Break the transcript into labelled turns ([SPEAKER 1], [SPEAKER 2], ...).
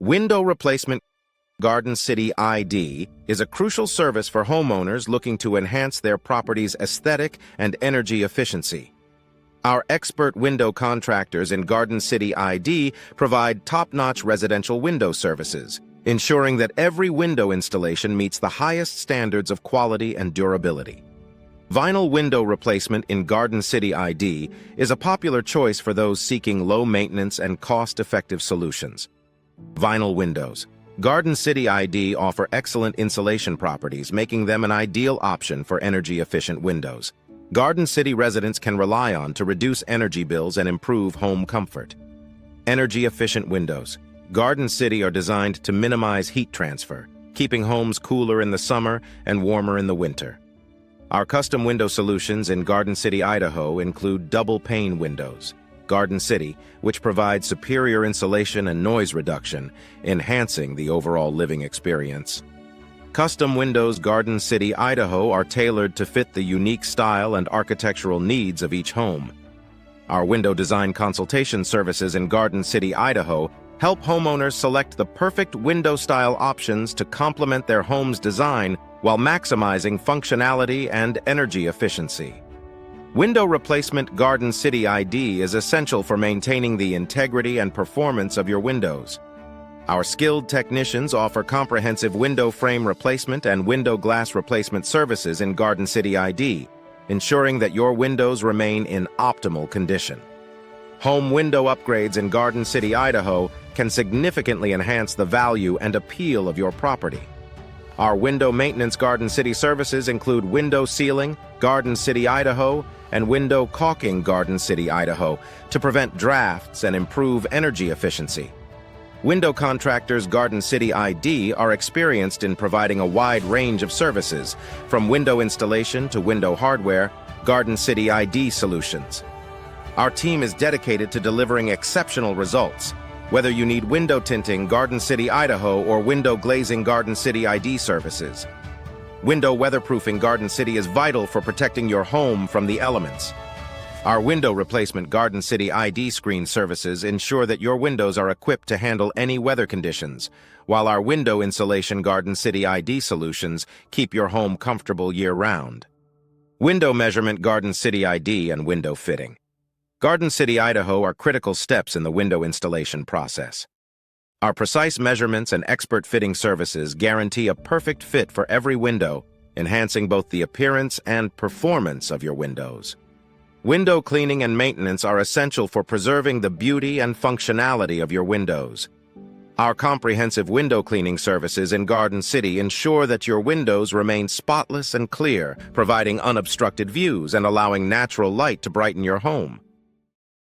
[SPEAKER 1] Window Replacement Garden City ID is a crucial service for homeowners looking to enhance their property's aesthetic and energy efficiency. Our expert window contractors in Garden City ID provide top-notch residential window services, ensuring that every window installation meets the highest standards of quality and durability. Vinyl window replacement in Garden City ID is a popular choice for those seeking low-maintenance and cost-effective solutions. Vinyl windows. Garden City ID offer excellent insulation properties, making them an ideal option for energy-efficient windows. Garden City residents can rely on to reduce energy bills and improve home comfort. Energy-efficient windows. Garden City are designed to minimize heat transfer, keeping homes cooler in the summer and warmer in the winter. Our custom window solutions in Garden City, Idaho include double-pane windows. Garden City, which provides superior insulation and noise reduction, enhancing the overall living experience. Custom windows Garden City, Idaho are tailored to fit the unique style and architectural needs of each home. Our window design consultation services in Garden City, Idaho help homeowners select the perfect window style options to complement their home's design while maximizing functionality and energy efficiency. Window Replacement Garden City ID is essential for maintaining the integrity and performance of your windows. Our skilled technicians offer comprehensive window frame replacement and window glass replacement services in Garden City ID, ensuring that your windows remain in optimal condition. Home window upgrades in Garden City, Idaho can significantly enhance the value and appeal of your property. Our window maintenance Garden City services include window sealing, Garden City, Idaho, and window caulking Garden City, Idaho, to prevent drafts and improve energy efficiency. Window contractors Garden City ID are experienced in providing a wide range of services, from window installation to window hardware. Garden City ID solutions. Our team is dedicated to delivering exceptional results. Whether you need window tinting Garden City, Idaho, or window glazing Garden City ID services. Window weatherproofing Garden City is vital for protecting your home from the elements. Our window replacement Garden City ID screen services ensure that your windows are equipped to handle any weather conditions, while our window insulation Garden City ID solutions keep your home comfortable year-round. Window measurement Garden City ID and window fitting. Garden City, Idaho are critical steps in the window installation process. Our precise measurements and expert fitting services guarantee a perfect fit for every window, enhancing both the appearance and performance of your windows. Window cleaning and maintenance are essential for preserving the beauty and functionality of your windows. Our comprehensive window cleaning services in Garden City ensure that your windows remain spotless and clear, providing unobstructed views and allowing natural light to brighten your home.